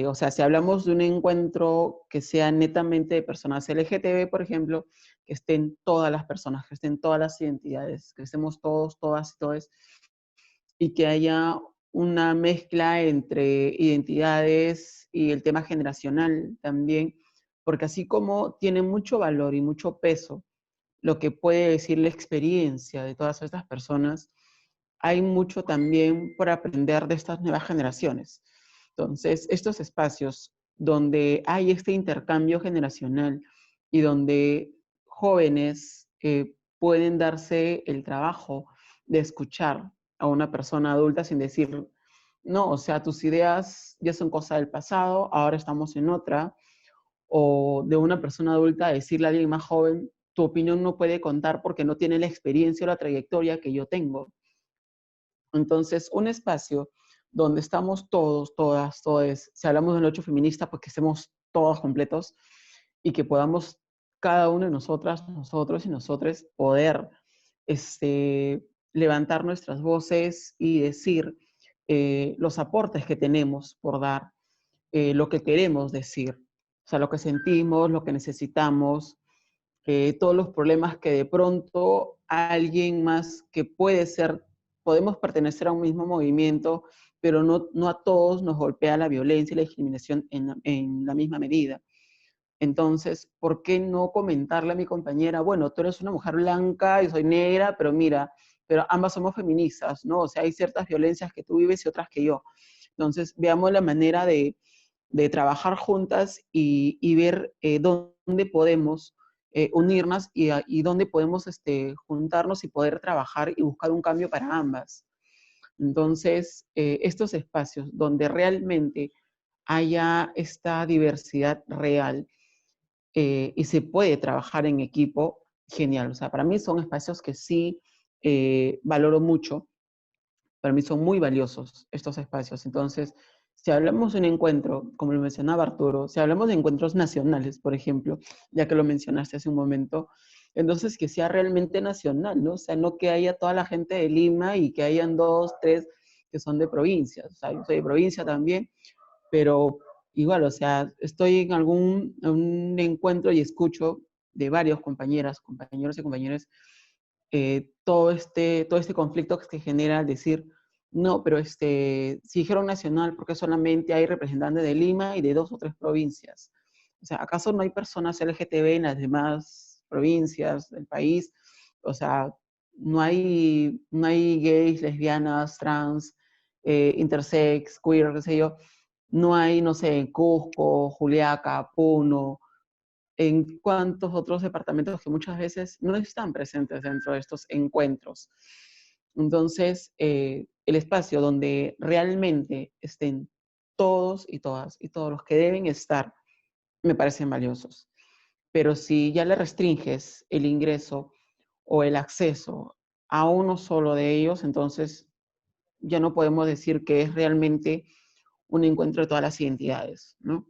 o sea, si hablamos de un encuentro que sea netamente de personas LGTB, por ejemplo, que estén todas las personas, que estén todas las identidades, que estemos todos, todas y todos, y que haya una mezcla entre identidades y el tema generacional también, porque así como tiene mucho valor y mucho peso lo que puede decir la experiencia de todas estas personas, hay mucho también por aprender de estas nuevas generaciones. Entonces, estos espacios donde hay este intercambio generacional y donde jóvenes pueden darse el trabajo de escuchar a una persona adulta sin decir, no, o sea, tus ideas ya son cosa del pasado, ahora estamos en otra, o de una persona adulta decirle a alguien más joven, tu opinión no puede contar porque no tiene la experiencia o la trayectoria que yo tengo. Entonces, un espacio donde estamos todos, todas, todes, si hablamos de un hecho feminista, pues que estemos todos completos y que podamos cada uno de nosotras, nosotros y nosotros poder levantar nuestras voces y decir los aportes que tenemos por dar, lo que queremos decir, o sea, lo que sentimos, lo que necesitamos, todos los problemas que de pronto alguien más que puede ser, podemos pertenecer a un mismo movimiento, pero no a todos nos golpea la violencia y la discriminación en la misma medida. Entonces, ¿por qué no comentarle a mi compañera, bueno, tú eres una mujer blanca y soy negra, pero mira, pero ambas somos feministas, ¿no? O sea, hay ciertas violencias que tú vives y otras que yo. Entonces, veamos la manera de trabajar juntas y ver dónde podemos unirnos y dónde podemos juntarnos y poder trabajar y buscar un cambio para ambas. Entonces, estos espacios donde realmente haya esta diversidad real y se puede trabajar en equipo, genial. O sea, para mí son espacios que sí valoro mucho. Para mí son muy valiosos estos espacios. Entonces, si hablamos de un encuentro, como lo mencionaba Arturo, si hablamos de encuentros nacionales, por ejemplo, ya que lo mencionaste hace un momento, entonces que sea realmente nacional, ¿no? O sea, no que haya toda la gente de Lima y que hayan dos, tres que son de provincias. O sea, yo soy de provincia también, pero igual, o sea, estoy en un encuentro y escucho de varios compañeras, compañeros y compañeras todo este conflicto que se genera al decir, no, pero si dijeron nacional, porque solamente hay representantes de Lima y de 2 o 3 provincias. O sea, ¿acaso no hay personas LGTB en las demás provincias del país? O sea, no hay gays, lesbianas, trans, intersex, queer, qué sé yo. No hay, no sé, en Cusco, Juliaca, Puno, en cuantos otros departamentos que muchas veces no están presentes dentro de estos encuentros. Entonces, el espacio donde realmente estén todos y todas y todos los que deben estar, me parecen valiosos. Pero si ya le restringes el ingreso o el acceso a uno solo de ellos, entonces ya no podemos decir que es realmente un encuentro de todas las identidades, ¿no?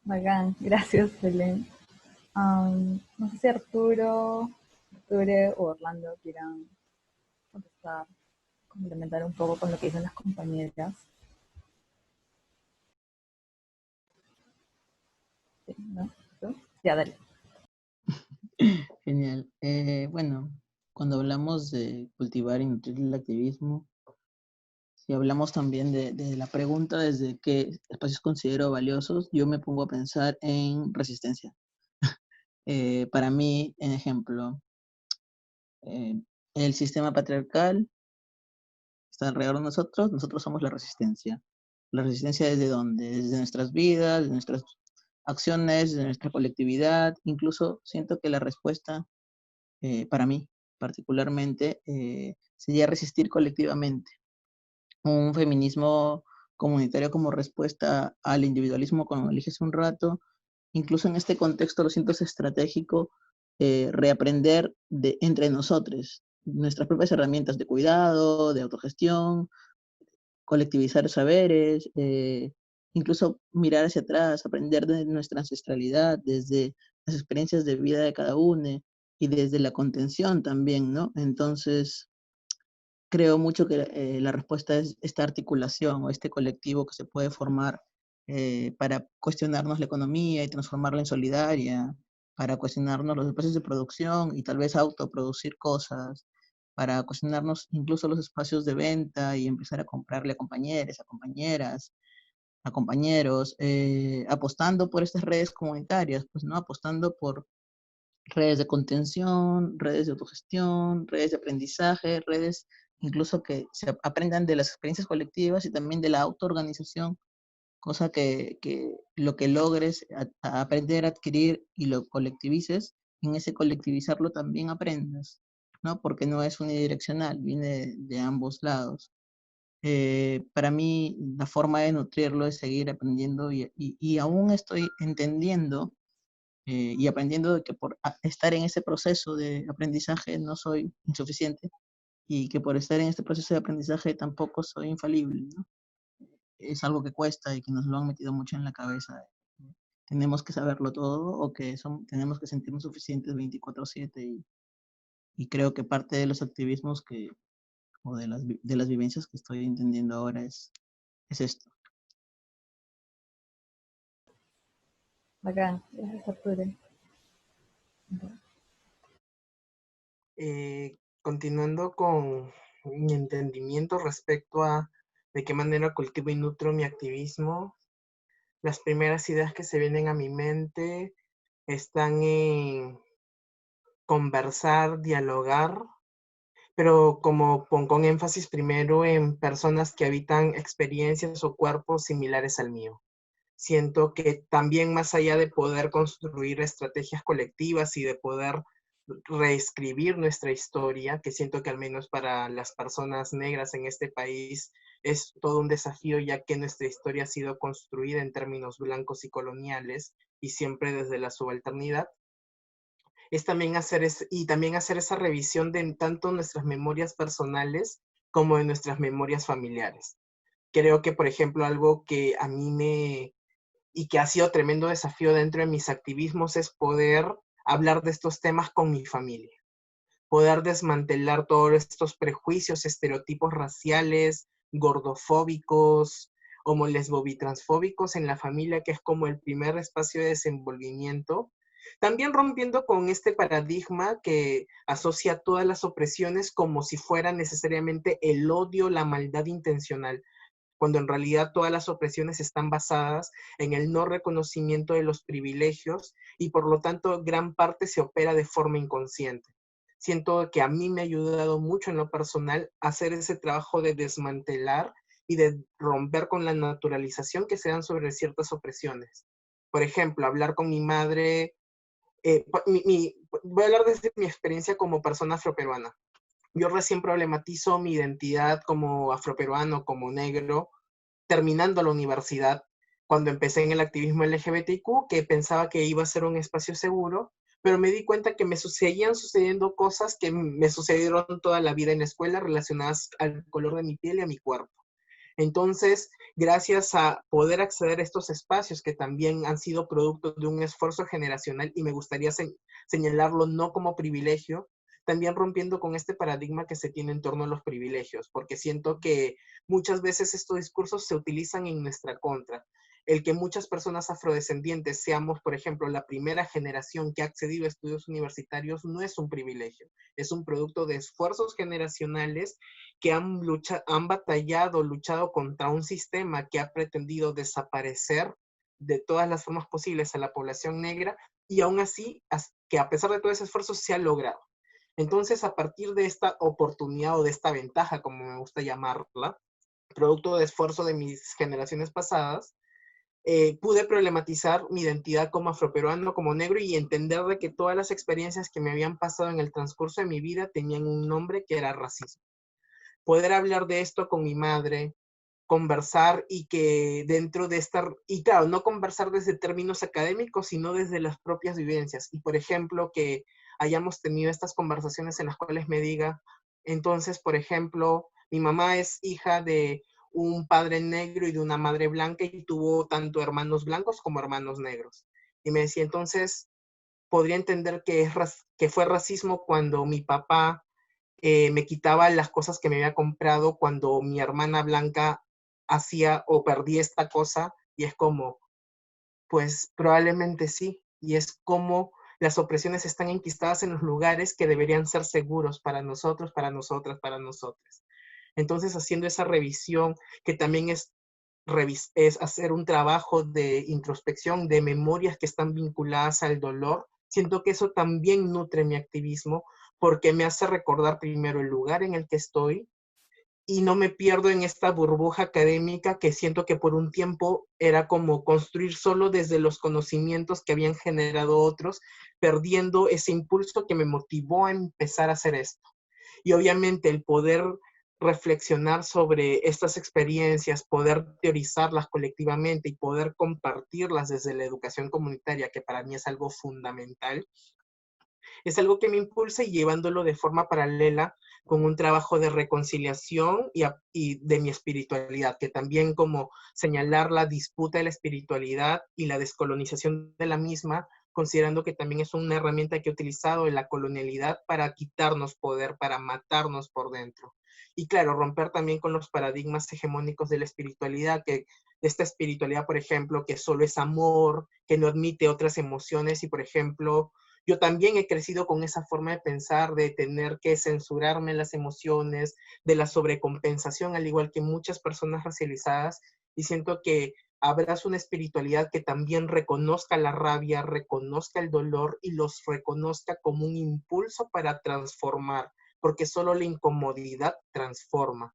Bacán, gracias, Belén. No sé si Arturo, o Orlando quieran contestar, complementar un poco con lo que dicen las compañeras. Sí, ¿no? ¿Tú? Ya, dale. Genial. Bueno, cuando hablamos de cultivar y nutrir el activismo, si hablamos también de la pregunta desde qué espacios considero valiosos, yo me pongo a pensar en resistencia. Para mí, en ejemplo, eh, el sistema patriarcal está alrededor de nosotros, nosotros somos la resistencia. ¿La resistencia desde dónde? Desde nuestras vidas, de nuestras acciones, de nuestra colectividad. Incluso siento que la respuesta, para mí particularmente, sería resistir colectivamente. Un feminismo comunitario como respuesta al individualismo, como dije hace un rato. Incluso en este contexto lo siento es estratégico, reaprender entre nosotros nuestras propias herramientas de cuidado, de autogestión, colectivizar saberes, incluso mirar hacia atrás, aprender de nuestra ancestralidad, desde las experiencias de vida de cada uno y desde la contención también, ¿no? Entonces, creo mucho que la respuesta es esta articulación o este colectivo que se puede formar para cuestionarnos la economía y transformarla en solidaria, para cuestionarnos los espacios de producción y tal vez autoproducir cosas, para cuestionarnos incluso los espacios de venta y empezar a comprarle a compañeros, a compañeras, a compañeros, apostando por estas redes comunitarias, pues no, apostando por redes de contención, redes de autogestión, redes de aprendizaje, redes incluso que se aprendan de las experiencias colectivas y también de la autoorganización, cosa que lo que logres a aprender a adquirir y lo colectivices, en ese colectivizarlo también aprendas, ¿no? Porque no es unidireccional, viene de ambos lados. Para mí, la forma de nutrirlo es seguir aprendiendo y aún estoy entendiendo y aprendiendo de que por estar en ese proceso de aprendizaje no soy insuficiente y que por estar en este proceso de aprendizaje tampoco soy infalible, ¿no? Es algo que cuesta y que nos lo han metido mucho en la cabeza. Tenemos que saberlo todo o que tenemos que sentirnos suficientes 24/7 y creo que parte de los activismos o de las vivencias que estoy entendiendo ahora es esto. Bacán, gracias, Arturo. Continuando con mi entendimiento respecto a de qué manera cultivo y nutro mi activismo, las primeras ideas que se vienen a mi mente están en conversar, dialogar, pero como con énfasis primero en personas que habitan experiencias o cuerpos similares al mío. Siento que también más allá de poder construir estrategias colectivas y de poder reescribir nuestra historia, que siento que al menos para las personas negras en este país es todo un desafío, ya que nuestra historia ha sido construida en términos blancos y coloniales y siempre desde la subalternidad, es también también hacer esa revisión de tanto nuestras memorias personales como de nuestras memorias familiares. Creo que, por ejemplo, algo que a mí y que ha sido tremendo desafío dentro de mis activismos es poder hablar de estos temas con mi familia, poder desmantelar todos estos prejuicios, estereotipos raciales, gordofóbicos, homo lesbobitransfóbicos en la familia, que es como el primer espacio de desenvolvimiento. También rompiendo con este paradigma que asocia todas las opresiones como si fuera necesariamente el odio, la maldad intencional, cuando en realidad todas las opresiones están basadas en el no reconocimiento de los privilegios y por lo tanto gran parte se opera de forma inconsciente. Siento que a mí me ha ayudado mucho en lo personal hacer ese trabajo de desmantelar y de romper con la naturalización que se dan sobre ciertas opresiones. Por ejemplo, hablar con mi madre, voy a hablar desde mi experiencia como persona afroperuana. Yo recién problematizo mi identidad como afroperuano, como negro, terminando la universidad, cuando empecé en el activismo LGBTQ, que pensaba que iba a ser un espacio seguro, pero me di cuenta que me seguían sucediendo cosas que me sucedieron toda la vida en la escuela relacionadas al color de mi piel y a mi cuerpo. Entonces, gracias a poder acceder a estos espacios que también han sido producto de un esfuerzo generacional, y me gustaría señalarlo no como privilegio, también rompiendo con este paradigma que se tiene en torno a los privilegios, porque siento que muchas veces estos discursos se utilizan en nuestra contra. El que muchas personas afrodescendientes seamos, por ejemplo, la primera generación que ha accedido a estudios universitarios no es un privilegio, es un producto de esfuerzos generacionales que han batallado, luchado contra un sistema que ha pretendido desaparecer de todas las formas posibles a la población negra, y aún así, que a pesar de todo ese esfuerzo, se ha logrado. Entonces, a partir de esta oportunidad o de esta ventaja, como me gusta llamarla, producto de esfuerzo de mis generaciones pasadas, pude problematizar mi identidad como afroperuano, como negro, y entender de que todas las experiencias que me habían pasado en el transcurso de mi vida tenían un nombre, que era racismo. Poder hablar de esto con mi madre, conversar, y que dentro de y claro, no conversar desde términos académicos, sino desde las propias vivencias. Y por ejemplo, que hayamos tenido estas conversaciones en las cuales me diga, entonces, por ejemplo, mi mamá es hija de un padre negro y de una madre blanca, y tuvo tanto hermanos blancos como hermanos negros. Y me decía, entonces, podría entender que fue racismo cuando mi papá me quitaba las cosas que me había comprado cuando mi hermana blanca hacía o perdía esta cosa, y es como, pues probablemente sí, y es como las opresiones están enquistadas en los lugares que deberían ser seguros para nosotros, para nosotras, para nosotros. Entonces, haciendo esa revisión, que también es hacer un trabajo de introspección, de memorias que están vinculadas al dolor, siento que eso también nutre mi activismo, porque me hace recordar primero el lugar en el que estoy, y no me pierdo en esta burbuja académica que siento que por un tiempo era como construir solo desde los conocimientos que habían generado otros, perdiendo ese impulso que me motivó a empezar a hacer esto. Y obviamente el poder reflexionar sobre estas experiencias, poder teorizarlas colectivamente y poder compartirlas desde la educación comunitaria, que para mí es algo fundamental, es algo que me impulsa, y llevándolo de forma paralela con un trabajo de reconciliación y de mi espiritualidad, que también, como señalar la disputa de la espiritualidad y la descolonización de la misma, considerando que también es una herramienta que he utilizado en la colonialidad para quitarnos poder, para matarnos por dentro. Y claro, romper también con los paradigmas hegemónicos de la espiritualidad, que esta espiritualidad, por ejemplo, que solo es amor, que no admite otras emociones, y por ejemplo, yo también he crecido con esa forma de pensar, de tener que censurarme las emociones, de la sobrecompensación, al igual que muchas personas racializadas, y siento que abrazo una espiritualidad que también reconozca la rabia, reconozca el dolor y los reconozca como un impulso para transformar, porque solo la incomodidad transforma.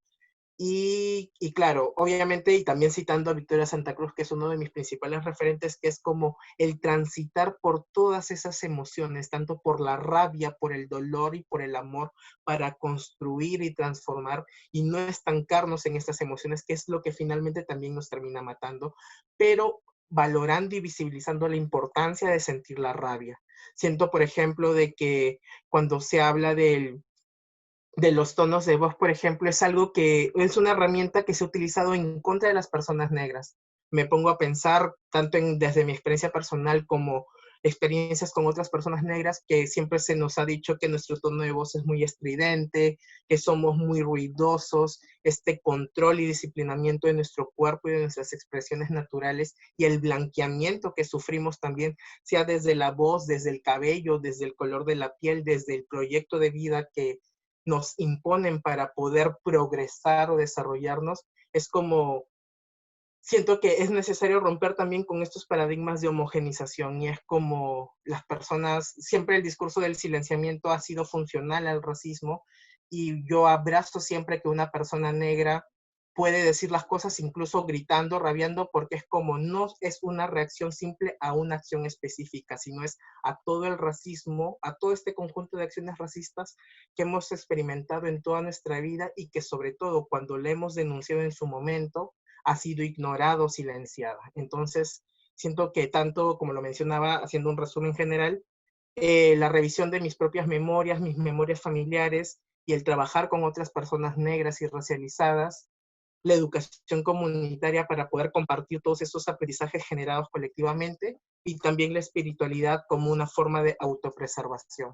Y claro, obviamente, y también citando a Victoria Santa Cruz, que es uno de mis principales referentes, que es como el transitar por todas esas emociones, tanto por la rabia, por el dolor y por el amor, para construir y transformar, y no estancarnos en estas emociones, que es lo que finalmente también nos termina matando, pero valorando y visibilizando la importancia de sentir la rabia. Siento, por ejemplo, de que cuando se habla de los tonos de voz, por ejemplo, es algo que es una herramienta que se ha utilizado en contra de las personas negras. Me pongo a pensar, tanto desde mi experiencia personal como experiencias con otras personas negras, que siempre se nos ha dicho que nuestro tono de voz es muy estridente, que somos muy ruidosos, este control y disciplinamiento de nuestro cuerpo y de nuestras expresiones naturales, y el blanqueamiento que sufrimos también, sea desde la voz, desde el cabello, desde el color de la piel, desde el proyecto de vida que nos imponen para poder progresar o desarrollarnos, es como, siento que es necesario romper también con estos paradigmas de homogenización, y es como las personas, siempre el discurso del silenciamiento ha sido funcional al racismo, y yo abrazo siempre que una persona negra puede decir las cosas incluso gritando, rabiando, porque es como no es una reacción simple a una acción específica, sino es a todo el racismo, a todo este conjunto de acciones racistas que hemos experimentado en toda nuestra vida, y que sobre todo cuando le hemos denunciado en su momento, ha sido ignorado o silenciada. Entonces, siento que tanto, como lo mencionaba, haciendo un resumen general, la revisión de mis propias memorias, mis memorias familiares y el trabajar con otras personas negras y racializadas, la educación comunitaria para poder compartir todos estos aprendizajes generados colectivamente y también la espiritualidad como una forma de autopreservación.